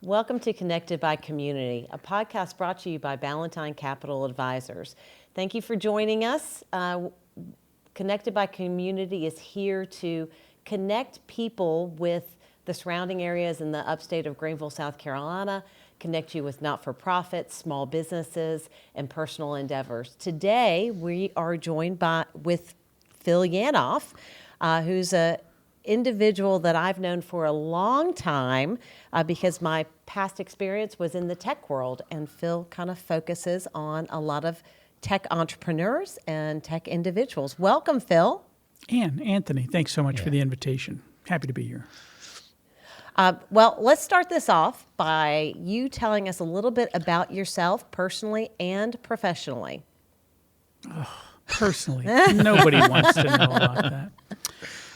Welcome to Connected by Community, a podcast brought to you by Ballantine Capital Advisors. Thank you for joining us. Connected by Community is here to connect people with the surrounding areas in the upstate of Greenville, South Carolina, connect you with not-for-profits, small businesses, and personal endeavors. Today, we are joined with Phil Yanov, who's an individual that I've known for a long time because my past experience was in the tech world, and Phil kind of focuses on a lot of tech entrepreneurs and tech individuals. Welcome, Phil. Anthony, thanks so much for the invitation. Happy to be here. Well, let's start this off by you telling us a little bit about yourself personally and professionally. Personally, nobody wants to know about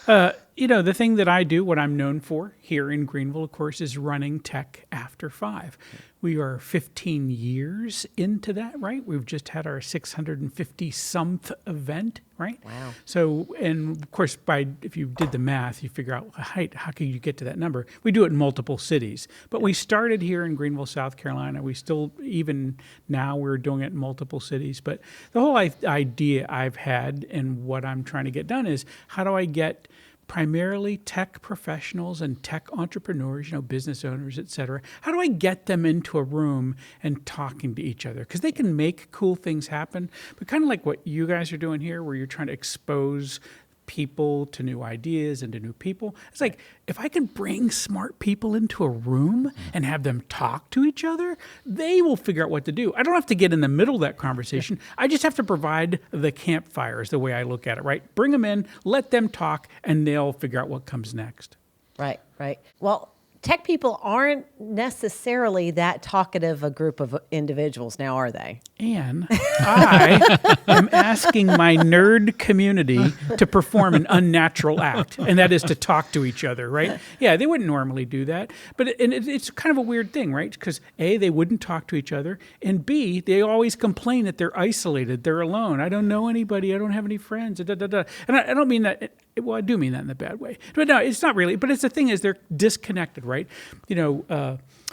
that. The thing that I do, what I'm known for here in Greenville, of course, is running Tech After 5. We are 15 years into that, right? We've just had our 650-someth event, right? Wow. So, and of course, if you did the math, you figure out, how can you get to that number? We do it in multiple cities. But we started here in Greenville, South Carolina. We still, even now, we're doing it in multiple cities. But the whole idea I've had and what I'm trying to get done is, how do I get primarily tech professionals and tech entrepreneurs, business owners, et cetera. How do I get them into a room and talking to each other? Because they can make cool things happen, but kind of like what you guys are doing here, where you're trying to expose people to new ideas and to new people. It's like, if I can bring smart people into a room and have them talk to each other, they will figure out what to do. I don't have to get in the middle of that conversation. I just have to provide the campfire is the way I look at it, right? Bring them in, let them talk, and they'll figure out what comes next. Right. Well, tech people aren't necessarily that talkative a group of individuals now, are they? And I am asking my nerd community to perform an unnatural act, and that is to talk to each other, right? Yeah, they wouldn't normally do that, but it's kind of a weird thing, right? Because A, they wouldn't talk to each other, and B, they always complain that they're isolated, they're alone. I don't know anybody, I don't have any friends, And I don't mean that, well, I do mean that in a bad way. But no, it's not really, but the thing is they're disconnected, right?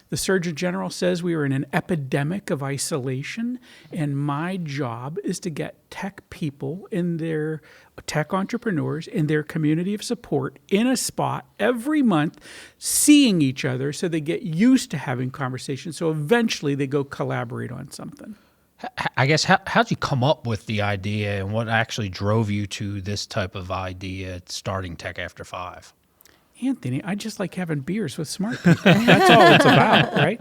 The Surgeon General says we are in an epidemic of isolation, and my job is to get tech people in their tech entrepreneurs in their community of support in a spot every month, seeing each other so they get used to having conversations. So eventually they go collaborate on something. I guess, how'd you come up with the idea, and what actually drove you to this type of idea, starting Tech After 5? Anthony, I just like having beers with smart people. That's all it's about, right?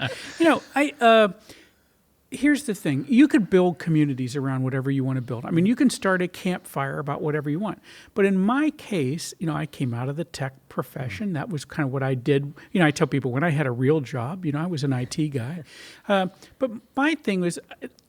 Here's the thing. You could build communities around whatever you want to build. I mean, you can start a campfire about whatever you want. But in my case, I came out of the tech profession. That was kind of what I did. I tell people when I had a real job, I was an IT guy. But my thing was,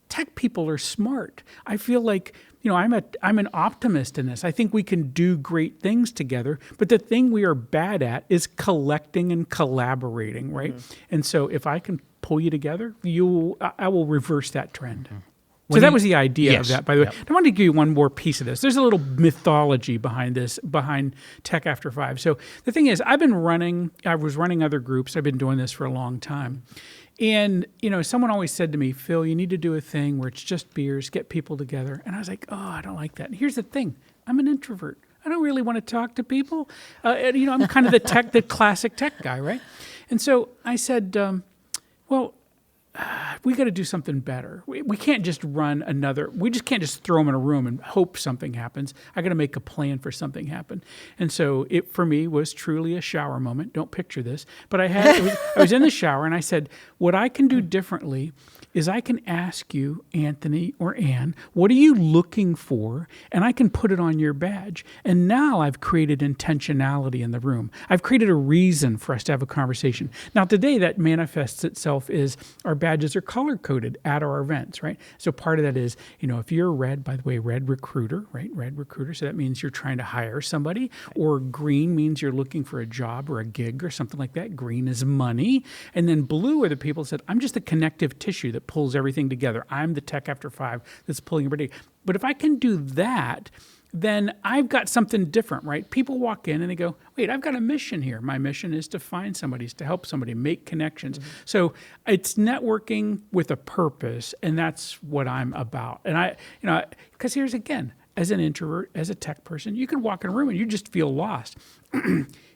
tech people are smart. I feel like, I'm an optimist in this. I think we can do great things together, but the thing we are bad at is collecting and collaborating, right? Mm-hmm. And so if I can pull you together, I will reverse that trend. Mm-hmm. So that was the idea of that, by the way. I want to give you one more piece of this. There's a little mythology behind Tech After 5. So the thing is, I was running other groups. I've been doing this for a long time. And, someone always said to me, Phil, you need to do a thing where it's just beers, get people together. And I was like, I don't like that. And here's the thing. I'm an introvert. I don't really want to talk to people. I'm kind of the classic tech guy, right? And so I said, we got to do something better. We can't just we just can't just throw them in a room and hope something happens. I got to make a plan for something happen. And so it, for me, was truly a shower moment. Don't picture this. But I was in the shower and I said, what I can do differently is I can ask you, Anthony or Ann, what are you looking for? And I can put it on your badge. And now I've created intentionality in the room. I've created a reason for us to have a conversation. Now today that manifests itself is our badges are color-coded at our events, right? So part of that is, if you're red, by the way, red recruiter, right? Red recruiter. So that means you're trying to hire somebody. Or green means you're looking for a job or a gig or something like that. Green is money. And then blue are the people that said, I'm just a connective tissue that pulls everything together. I'm the Tech After 5 that's pulling everybody. But if I can do that, then I've got something different, right? People walk in and they go, wait, I've got a mission here. My mission is to find somebody, is to help somebody, make connections. So it's networking with a purpose, and that's what I'm about. And because here's again, as an introvert, as a tech person, you can walk in a room and you just feel lost.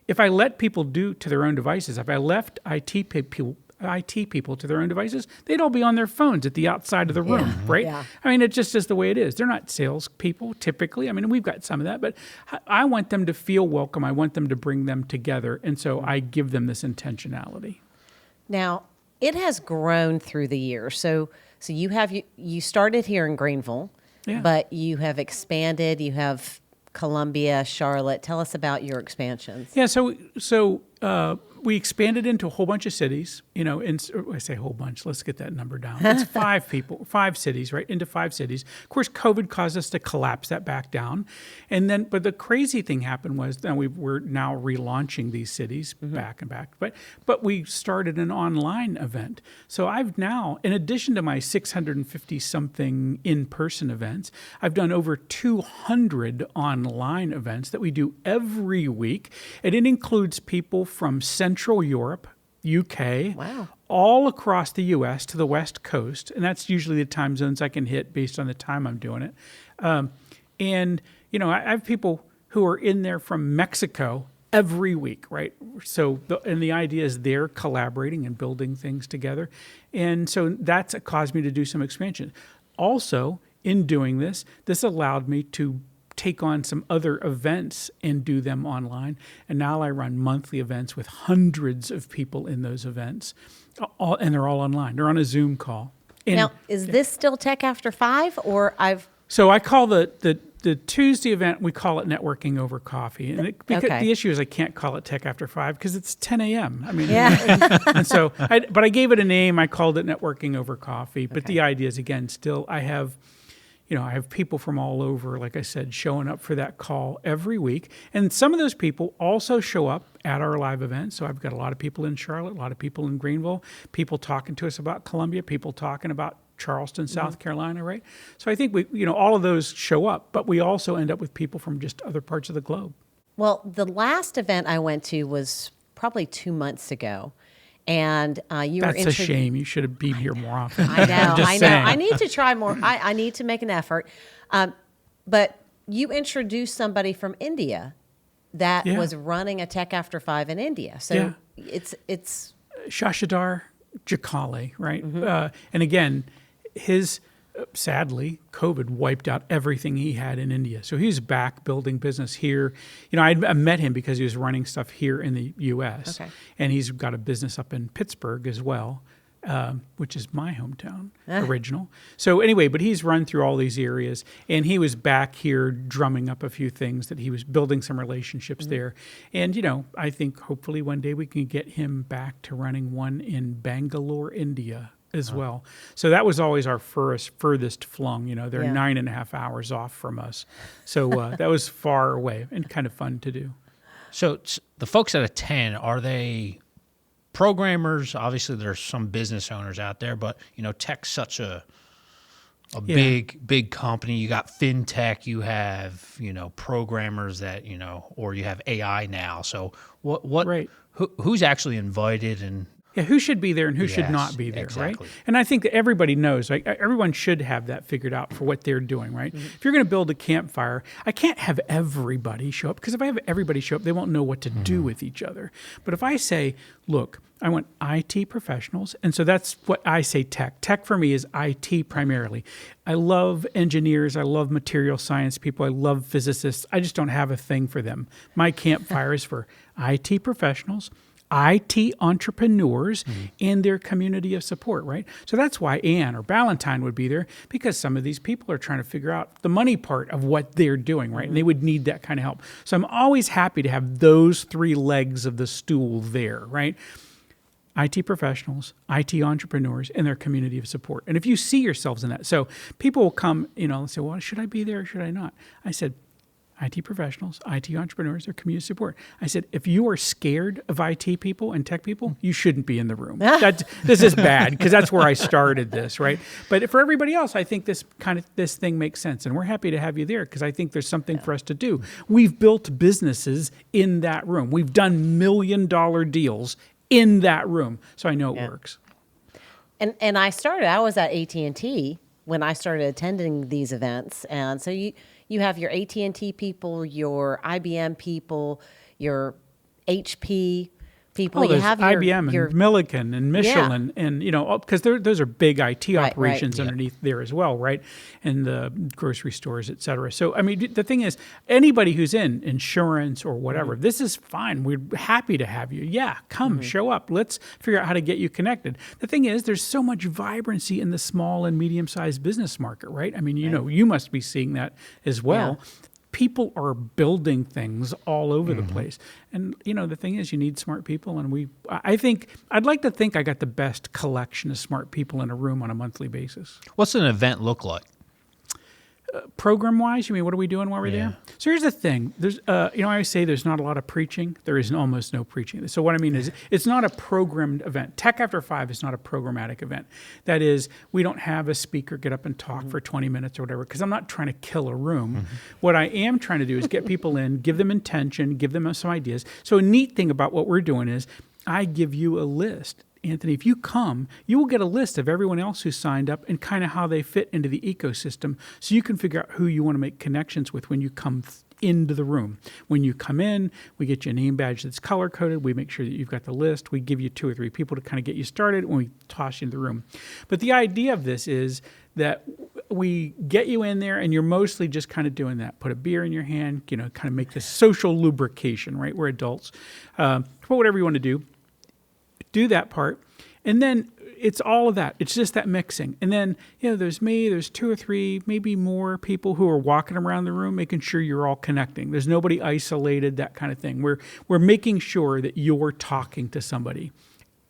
If I let people do to their own devices, if I left IT people to their own devices, they'd all be on their phones at the outside of the room, right? Yeah. I mean, it just is the way it is. They're not salespeople typically. I mean, we've got some of that, but I want them to feel welcome. I want them to bring them together. And so I give them this intentionality. Now, it has grown through the years. So you started here in Greenville, Yeah. but you have expanded. You have Columbia, Charlotte. Tell us about your expansions. Yeah, so we expanded into a whole bunch of cities, and I say a whole bunch, let's get that number down. It's 5 cities, right? Into 5 cities. Of course, COVID caused us to collapse that back down. But the crazy thing happened was now we're now relaunching these cities back and back. But we started an online event. So I've now, in addition to my 650 something in-person events, I've done over 200 online events that we do every week. And it includes people from Central Europe, UK, Wow. all across the U.S. to the West Coast, and that's usually the time zones I can hit based on the time I'm doing it. I have people who are in there from Mexico every week, right? So, the idea is they're collaborating and building things together, and so that's caused me to do some expansion. Also, in doing this allowed me to take on some other events and do them online. And now I run monthly events with hundreds of people in those events, and they're all online. They're on a Zoom call. And Now, is this still Tech After 5, or so I call the Tuesday event, we call it Networking Over Coffee. And because Okay. the issue is I can't call it Tech After 5 because it's 10 a.m. I mean, Yeah. and so, but I gave it a name. I called it Networking Over Coffee. But the idea is, again, still I have people from all over, like I said, showing up for that call every week. And some of those people also show up at our live events. So I've got a lot of people in Charlotte, a lot of people in Greenville, people talking to us about Columbia, people talking about Charleston, South Carolina, right? So I think all of those show up, but we also end up with people from just other parts of the globe. Well, the last event I went to was probably 2 months ago. And you were That's a shame. You should have been here more often. I know. I'm just I know. saying. I need to try more. I need to make an effort. But you introduced somebody from India that Yeah. was running a Tech After 5 in India. So Yeah. it's Shashidhar Jakale, right? Mm-hmm. And again, sadly, COVID wiped out everything he had in India. So he's back building business here. I met him because he was running stuff here in the U.S. Okay. And he's got a business up in Pittsburgh as well, which is my hometown, original. So anyway, but he's run through all these areas, and he was back here drumming up a few things that he was building some relationships there. And, I think hopefully one day we can get him back to running one in Bangalore, India as well. So that was always our furthest flung. They're 9.5 hours off from us. So that was far away and kind of fun to do. So the folks that attend, are they programmers? Obviously, there's some business owners out there, but tech's such a big company. You got fintech, you have programmers that or you have AI now. So what Right. who's actually invited and Yeah, who should be there and who should Yes, not be there, exactly. right? And I think that everybody knows, like everyone should have that figured out for what they're doing, right? If you're going to build a campfire, I can't have everybody show up because if I have everybody show up, they won't know what to do with each other. But if I say, look, I want IT professionals, and so that's what I say tech. Tech for me is IT primarily. I love engineers, I love material science people, I love physicists. I just don't have a thing for them. My campfire is for IT professionals, IT entrepreneurs, and their community of support, right? So that's why Ann or Ballantyne would be there, because some of these people are trying to figure out the money part of what they're doing, right? And they would need that kind of help. So I'm always happy to have those 3 legs of the stool there, right? IT professionals, IT entrepreneurs, and their community of support. And if you see yourselves in that, so people will come, and say, well, should I be there or should I not? I said, IT professionals, IT entrepreneurs, or community support. I said, if you are scared of IT people and tech people, you shouldn't be in the room. This is bad because that's where I started this, right? But for everybody else, I think this thing makes sense, and we're happy to have you there because I think there's something for us to do. We've built businesses in that room. We've done $1 million deals in that room, so I know it works. And I was at AT&T when I started attending these events, and so you have your AT&T people, your IBM people, your HP people. There's you have IBM your and Milliken and Michelin, and because those are big IT operations underneath there as well, right? And the grocery stores, et cetera. So I mean, the thing is, anybody who's in insurance or whatever, this is fine. We're happy to have you. Yeah, come, show up. Let's figure out how to get you connected. The thing is, there's so much vibrancy in the small and medium-sized business market, right? I mean, you must be seeing that as well. Yeah. People are building things all over the place. And, the thing is, you need smart people. And I'd like to think I got the best collection of smart people in a room on a monthly basis. What's an event look like? Program-wise, you mean, what are we doing while we're there? So here's the thing. There's, I always say there's not a lot of preaching. There is almost no preaching. So what I mean is it's not a programmed event. Tech After 5 is not a programmatic event. That is, we don't have a speaker get up and talk for 20 minutes or whatever, because I'm not trying to kill a room. What I am trying to do is get people in, give them intention, give them some ideas. So a neat thing about what we're doing is I give you a list. Anthony, if you come, you will get a list of everyone else who signed up and kind of how they fit into the ecosystem, so you can figure out who you want to make connections with when you come into the room. When you come in, we get you a name badge that's color-coded. We make sure that you've got the list. We give you 2 or 3 people to kind of get you started when we toss you into the room. But the idea of this is that we get you in there, and you're mostly just kind of doing that. Put a beer in your hand, kind of make this social lubrication, right? We're adults. Put whatever you want to do that part, and then it's all of that. It's just that mixing. And then, there's me, there's 2 or 3, maybe more people who are walking around the room, making sure you're all connecting. There's nobody isolated, that kind of thing. We're making sure that you're talking to somebody,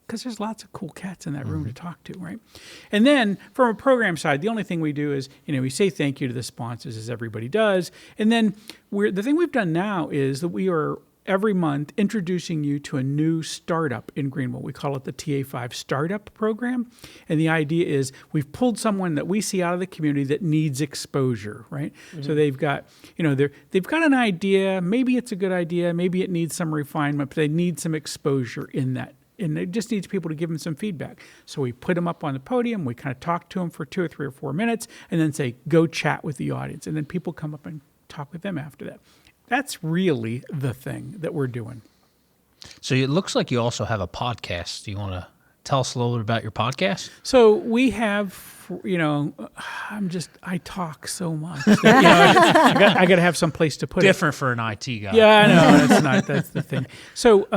because there's lots of cool cats in that room to talk to, right? And then from a program side, the only thing we do is, we say thank you to the sponsors, as everybody does. And then the thing we've done now is that we are every month introducing you to a new startup in Greenville. We call it the TA5 Startup Program. And the idea is we've pulled someone that we see out of the community that needs exposure, right? So they've got, they've got an idea. Maybe it's a good idea. Maybe it needs some refinement, but they need some exposure in that. And it just needs people to give them some feedback. So we put them up on the podium. We kind of talk to them for 2 or 3 or 4 minutes and then say, go chat with the audience. And then people come up and talk with them after that. That's really the thing that we're doing. So it looks like you also have a podcast. Do you want to tell us a little bit about your podcast? So we have, I talk so much. That, I got to have some place to put Different for an IT guy. Yeah, I know. That's the thing. So,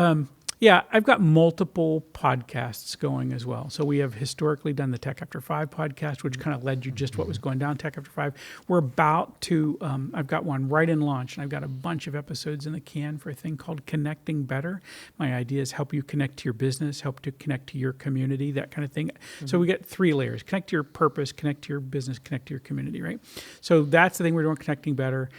I've got multiple podcasts going as well. So we have historically done the Tech After 5 podcast, which kind of led you just what was going down Tech After 5. We're about to, I've got one right in launch, and I've got a bunch of episodes in the can for a thing called Connecting Better. My idea is help you connect to your business, help to connect to your community, that kind of thing. So we get 3 layers: connect to your purpose, connect to your business, connect to your community, right? So that's the thing we're doing, Connecting Better.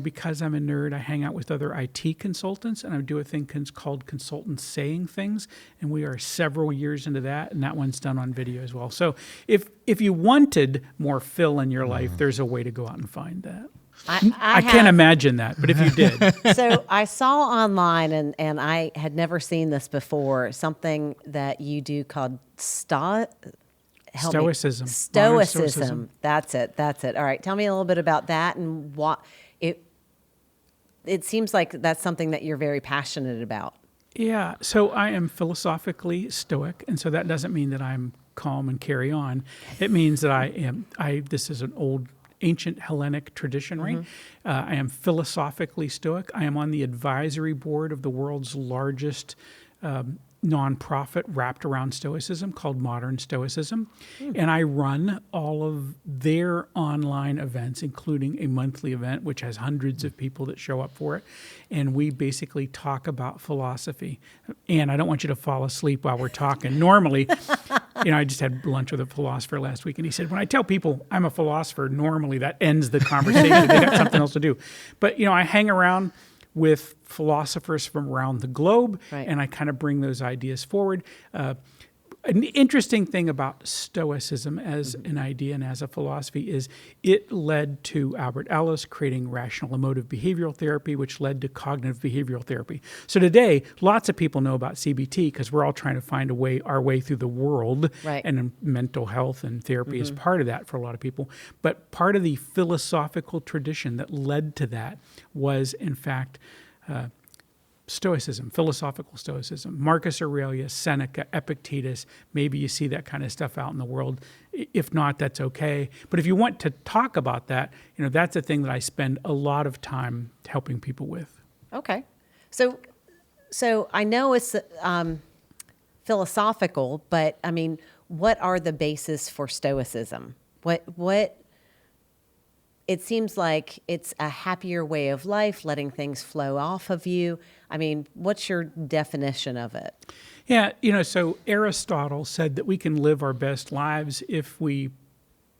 Because I'm a nerd, I hang out with other IT consultants, and I do a thing called Consultants Saying Things, and we are several years into that, and that one's done on video as well. So if you wanted more fill in your life, there's a way to go out and find that. I can't imagine that, but if you did. So I saw online, and I had never seen this before, something that you do called Stoicism. Stoicism. That's it. All right. Tell me a little bit about that and what it seems like that's something that you're very passionate about. Yeah. So I am philosophically stoic, and so that doesn't mean that I'm calm and carry on. It means that this is an old ancient Hellenic tradition, right? I am philosophically stoic. I am on the advisory board of the world's largest nonprofit wrapped around Stoicism called Modern Stoicism. And I run all of their online events, including a monthly event, which has hundreds of people that show up for it. And we basically talk about philosophy. And I don't want you to fall asleep while we're talking. Normally, I just had lunch with a philosopher last week, and he said, when I tell people I'm a philosopher, normally that ends the conversation. They got something else to do. But, I hang around with philosophers from around the globe, Right. and I kind of bring those ideas forward. An interesting thing about Stoicism as an idea and as a philosophy is it led to Albert Ellis creating rational emotive behavioral therapy, which led to cognitive behavioral therapy. So today, lots of people know about CBT because we're all trying to find our way through the world, Right. and mental health and therapy is part of that for a lot of people. But part of the philosophical tradition that led to that was, in fact, Stoicism, philosophical Stoicism. Marcus Aurelius, Seneca, Epictetus, maybe you see that kind of stuff out in the world. If not, that's okay. But if you want to talk about that, that's a thing that I spend a lot of time helping people with. Okay. So I know it's philosophical, but I mean, what are the basis for Stoicism? What it seems like it's a happier way of life, letting things flow off of you. I mean, what's your definition of it? Yeah, so Aristotle said that we can live our best lives if we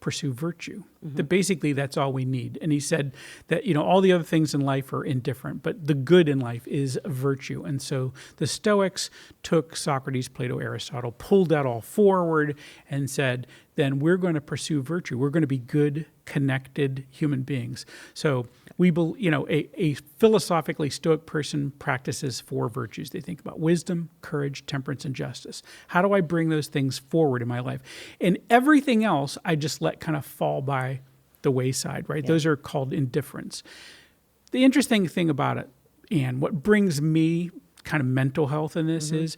pursue virtue. That basically that's all we need. And he said that, all the other things in life are indifferent, but the good in life is virtue. And so the Stoics took Socrates, Plato, Aristotle, pulled that all forward and said, then we're going to pursue virtue. We're going to be good, connected human beings. So a philosophically Stoic person practices 4 virtues. They think about wisdom, courage, temperance, and justice. How do I bring those things forward in my life? And everything else I just let kind of fall by the wayside, right? Yeah. Those are called indifference. The interesting thing about it, and what brings me kind of mental health in this is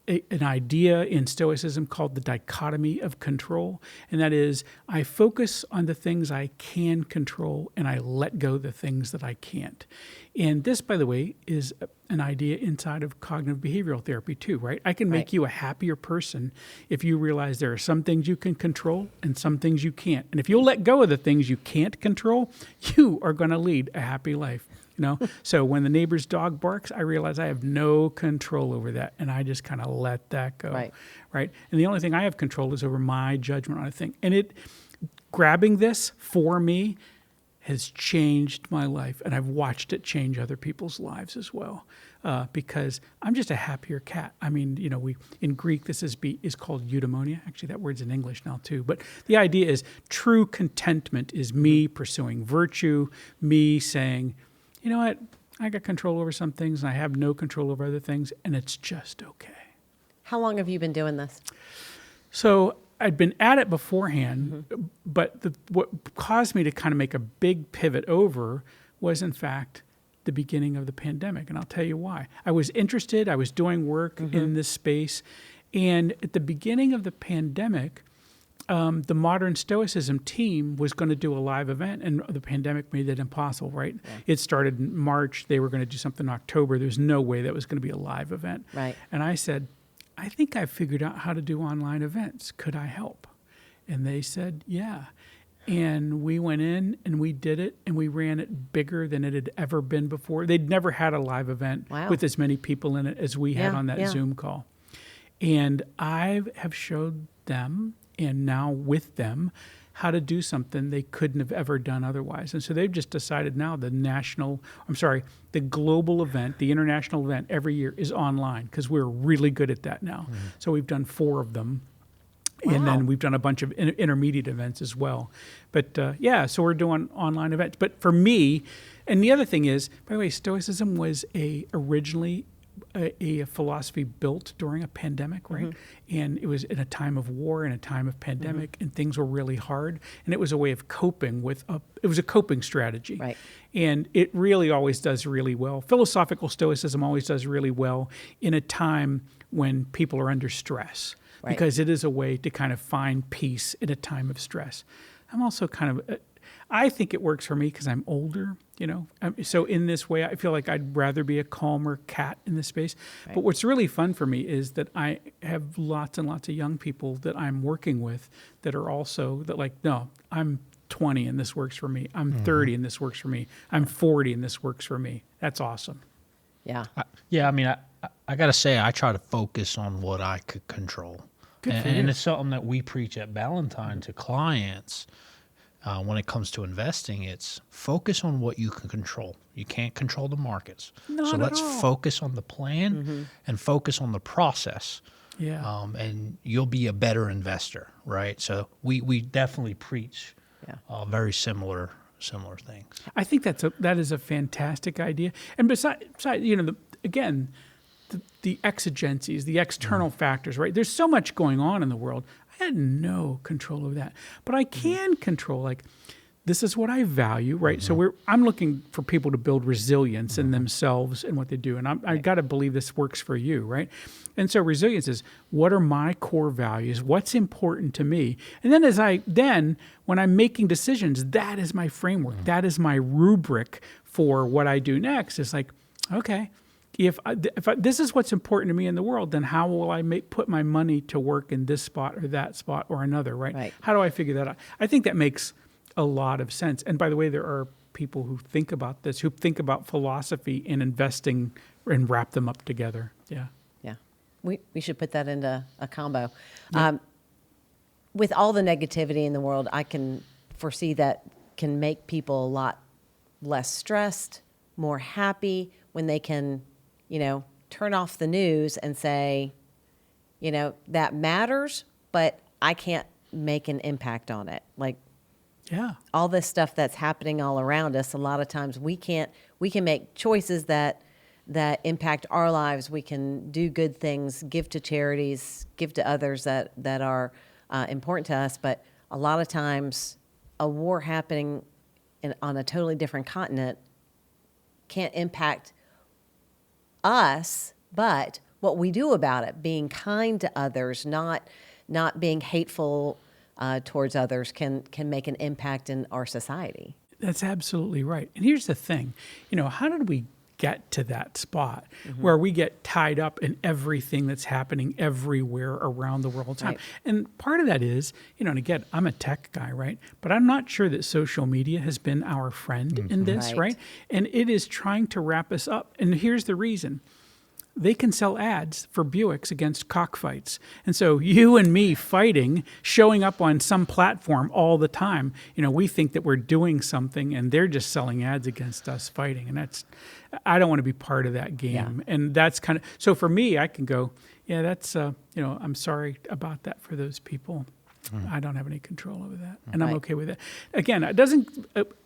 an idea in Stoicism called the dichotomy of control. And that is, I focus on the things I can control and I let go the things that I can't. And this, by the way, is an idea inside of cognitive behavioral therapy too, right? I can make Right. you a happier person if you realize there are some things you can control and some things you can't. And if you'll let go of the things you can't control, you are going to lead a happy life. So when the neighbor's dog barks, I realize I have no control over that, and I just kind of let that go. Right. And the only thing I have control is over my judgment on a thing. And grabbing this for me has changed my life, and I've watched it change other people's lives as well. Because I'm just a happier cat. I mean, in Greek this is called eudaimonia. Actually, that word's in English now too. But the idea is true contentment is me pursuing virtue, me saying, you know what, I got control over some things and I have no control over other things, and it's just okay. How long have you been doing this? So I'd been at it beforehand, but what caused me to kind of make a big pivot over was, in fact, the beginning of the pandemic. And I'll tell you why. I was interested, I was doing work in this space, and at the beginning of the pandemic, the Modern Stoicism team was going to do a live event, and the pandemic made that impossible, right? Yeah. It started in March. They were going to do something in October. There's no way that was going to be a live event. Right. And I said, I think I've figured out how to do online events. Could I help? And they said, yeah. And we went in and we did it, and we ran it bigger than it had ever been before. They'd never had a live event with as many people in it as we had on that Zoom call. And I have showed them, and now with them, how to do something they couldn't have ever done otherwise. And so they've just decided now the global event, the international event every year is online, because we're really good at that now. So we've done 4 of them. Wow. And then we've done a bunch of intermediate events as well. But so we're doing online events. But for me, and the other thing is, by the way, Stoicism was originally a philosophy built during a pandemic, right? And it was in a time of war and a time of pandemic, and things were really hard. And it was a way of coping it was a coping strategy. Right. And it really always does really well. Philosophical Stoicism always does really well in a time when people are under stress, because it is a way to kind of find peace in a time of stress. I'm also I think it works for me because I'm older, So in this way, I feel like I'd rather be a calmer cat in this space. Right. But what's really fun for me is that I have lots and lots of young people that I'm working with that are also no, I'm 20 and this works for me. I'm 30 and this works for me. I'm 40 and this works for me. That's awesome. Yeah. I got to say, I try to focus on what I could control. Good for And you. it's something that we preach at Ballantine to clients. When it comes to investing, it's focus on what you can control. You can't control the markets. Not so at let's all. focus on the plan and focus on the process. Yeah. And you'll be a better investor, right? So we definitely preach very similar things. I think that is a fantastic idea. And besides the exigencies, the external factors, right? There's so much going on in the world. I had no control over that, but I can control this is what I value, right? So I'm looking for people to build resilience in themselves and what they do, and I got to believe this works for you, right? And so resilience is, what are my core values? What's important to me? And then when I'm making decisions, that is my framework. That is my rubric for what I do next. It's okay, if this is what's important to me in the world, then how will I put my money to work in this spot or that spot or another, right? Right. How do I figure that out? I think that makes a lot of sense. And by the way, there are people who think about this, who think about philosophy in investing and wrap them up together. Yeah. Yeah. We should put that into a combo. With all the negativity in the world, I can foresee that can make people a lot less stressed, more happy when they can, turn off the news and say, that matters, but I can't make an impact on it. Yeah. All this stuff that's happening all around us, a lot of times we can make choices that impact our lives. We can do good things, give to charities, give to others that are important to us. But a lot of times a war happening on a totally different continent can't impact us, but what we do about it, being kind to others, not being hateful towards others, can make an impact in our society. That's absolutely right. And here's the thing, how did we get to that spot where we get tied up in everything that's happening everywhere around the world all the time? Right. And part of that is, and again, I'm a tech guy, right? But I'm not sure that social media has been our friend in this, Right. right? And it is trying to wrap us up. And here's the reason. They can sell ads for Buicks against cockfights. And so you and me fighting, showing up on some platform all the time, we think that we're doing something and they're just selling ads against us fighting. And I don't want to be part of that game. Yeah. And that's so for me, I can go, yeah, that's, I'm sorry about that for those people. I don't have any control over that. And I'm Right. okay with it. Again, it doesn't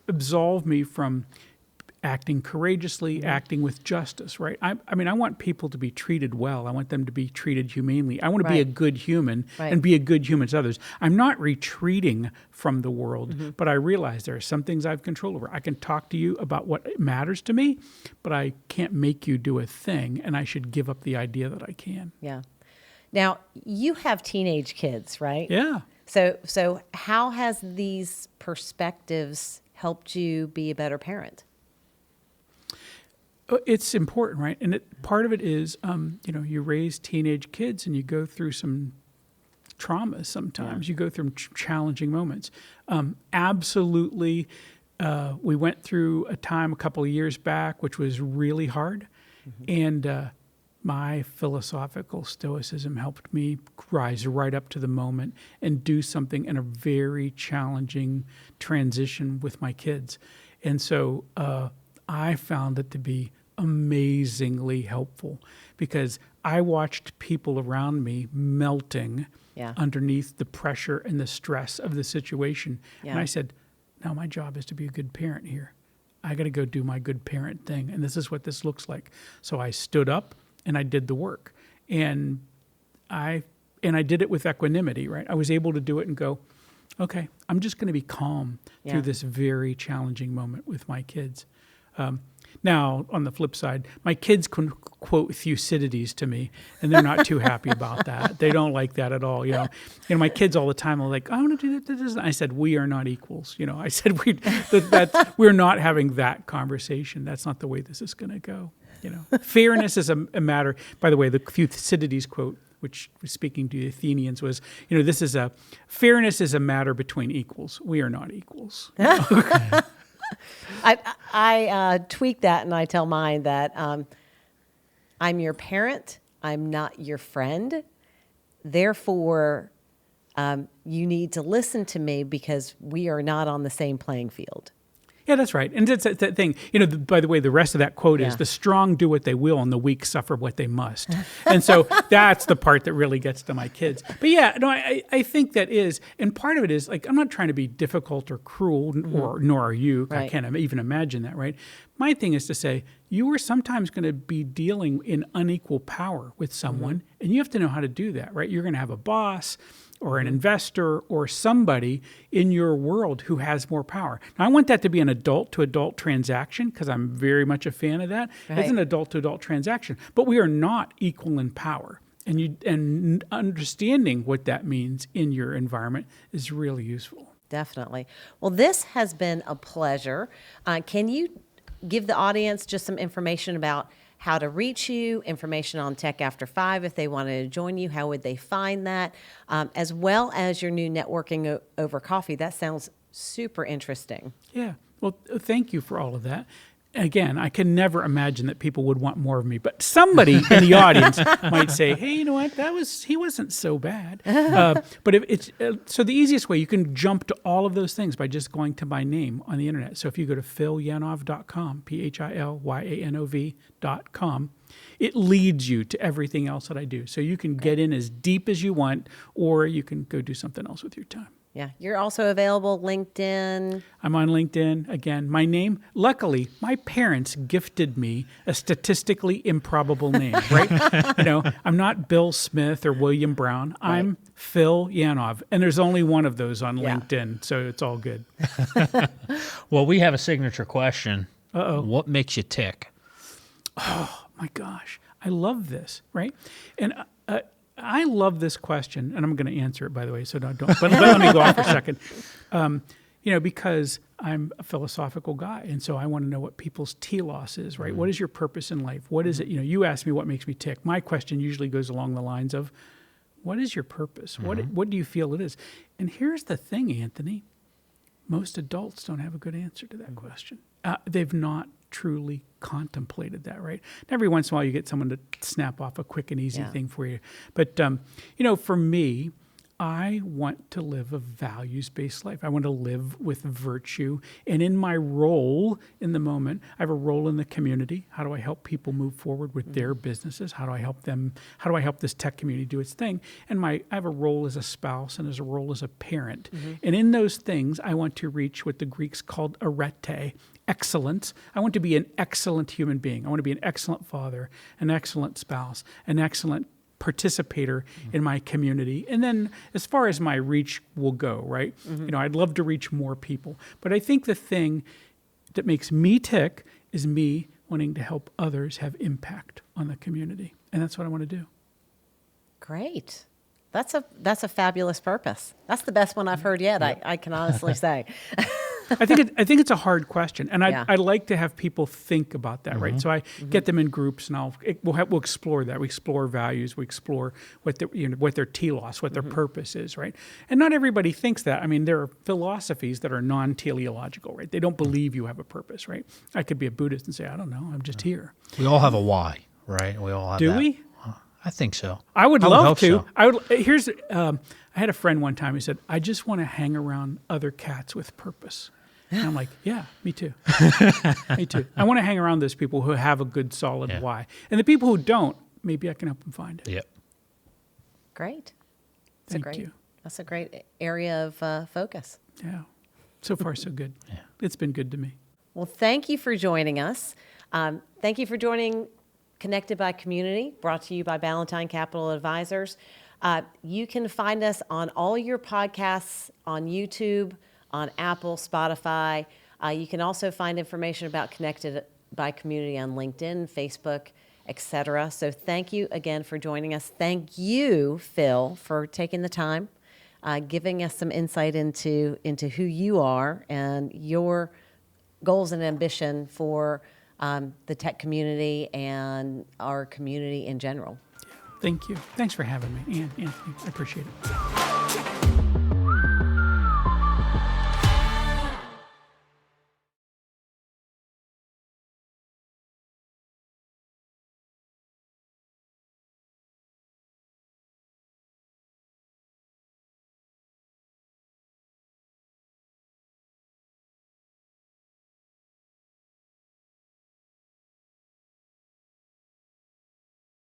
absolve me from acting courageously, acting with justice, right? I want people to be treated well. I want them to be treated humanely. I want to be a Right. good human Right. and be a good human to others. I'm not retreating from the world, but I realize there are some things I have control over. I can talk to you about what matters to me, but I can't make you do a thing, and I should give up the idea that I can. Yeah. Now, you have teenage kids, right? Yeah. So how has these perspectives helped you be a better parent? It's important, right? And part of it is, you raise teenage kids and you go through some traumas sometimes. Yeah. You go through challenging moments. Absolutely, we went through a time a couple of years back which was really hard. And my philosophical stoicism helped me rise right up to the moment and do something in a very challenging transition with my kids. And so I found it to be amazingly helpful because I watched people around me melting Yeah. underneath the pressure and the stress of the situation. Yeah. And I said, now my job is to be a good parent here. I got to go do my good parent thing. And this is what this looks like. So I stood up and I did the work. And I did it with equanimity, right? I was able to do it and go, okay, I'm just going to be calm Yeah. through this very challenging moment with my kids. Now, on the flip side, my kids can quote Thucydides to me, and they're not too happy about that. They don't like that at all. My kids all the time are like, I want to do that. I said, we are not equals. I said, we're not having that conversation. That's not the way this is going to go. Fairness is a matter. By the way, the Thucydides quote, which was speaking to the Athenians, was, fairness is a matter between equals. We are not equals. I tweak that and I tell mine that I'm your parent, I'm not your friend. Therefore, you need to listen to me because we are not on the same playing field. Yeah, that's right. And it's that thing, by the way, the rest of that quote is, Yeah. the strong do what they will and the weak suffer what they must. And so that's the part that really gets to my kids. But yeah, no, I think that is, and part of it is, like, I'm not trying to be difficult or cruel, or nor are you. I Right. can't even imagine that, right? My thing is to say, you are sometimes going to be dealing in unequal power with someone, and you have to know how to do that, right? You're going to have a boss or an investor or somebody in your world who has more power. Now, I want that to be an adult-to-adult transaction because I'm very much a fan of that. Right. It's an adult-to-adult transaction, but we are not equal in power. And understanding what that means in your environment is really useful. Definitely. Well, this has been a pleasure. Can you give the audience just some information about how to reach you, information on Tech After 5 if they wanted to join you? How would they find that? As well as your new networking over coffee. That sounds super interesting. Yeah. Well, thank you for all of that. Again, I can never imagine that people would want more of me, but somebody in the audience might say, "Hey, you know what? He wasn't so bad." But if it's so, the easiest way, you can jump to all of those things by just going to my name on the internet. So if you go to philyanov.com, philyanov.com, it leads you to everything else that I do. So you can get in as deep as you want, or you can go do something else with your time. Yeah. You're also available LinkedIn. I'm on LinkedIn. Again, my name, luckily, my parents gifted me a statistically improbable name, right? I'm not Bill Smith or William Brown. I'm Phil Yanov. And there's only one of those on Yeah. LinkedIn, so it's all good. Well, we have a signature question. Uh-oh. What makes you tick? My gosh, I love this, right? And I love this question, and I'm going to answer it, by the way, so don't. But let me go off for a second. Because I'm a philosophical guy, and so I want to know what people's telos is, right? What is your purpose in life? What is it? You asked me what makes me tick. My question usually goes along the lines of, what is your purpose? What do you feel it is? And here's the thing, Anthony. Most adults don't have a good answer to that question. They've not truly contemplated that, right? And every once in a while you get someone to snap off a quick and easy thing for you. But, for me, I want to live a values-based life. I want to live with virtue. And in my role in the moment, I have a role in the community. How do I help people move forward with their businesses? How do I help them? How do I help this tech community do its thing? And I have a role as a spouse and as a role as a parent. And in those things, I want to reach what the Greeks called arete, excellence. I want to be an excellent human being. I want to be an excellent father, an excellent spouse, an excellent participator in my community. And then as far as my reach will go, right? I'd love to reach more people. But I think the thing that makes me tick is me wanting to help others have impact on the community. And that's what I want to do. Great. That's a fabulous purpose. That's the best one I've heard yet, I can honestly say. I think it's a hard question, and Yeah. I like to have people think about that, right? So I get them in groups, and we'll explore that. We explore values, we explore what their telos, what their purpose is, right? And not everybody thinks that. I mean, there are philosophies that are non-teleological, right? They don't believe you have a purpose, right? I could be a Buddhist and say, I don't know, I'm just here. We all have a why, right? We all have Do that. we? I think so. I would hope love to. so. I had a friend one time who said, I just want to hang around other cats with purpose. And I'm like, yeah, me too. Me too. I want to hang around those people who have a good, solid why. And the people who don't, maybe I can help them find it. Yep. Great. Thank you. That's a great area of focus. Yeah. So far, so good. Yeah. It's been good to me. Well, thank you for joining us. Thank you for joining Connected by Community, brought to you by Ballantine Capital Advisors. You can find us on all your podcasts on YouTube, on Apple, Spotify. You can also find information about Connected by Community on LinkedIn, Facebook, etc. So thank you again for joining us. Thank you, Phil, for taking the time, giving us some insight into who you are and your goals and ambition for the tech community and our community in general. Thank you. Thanks for having me, Anthony. I appreciate it.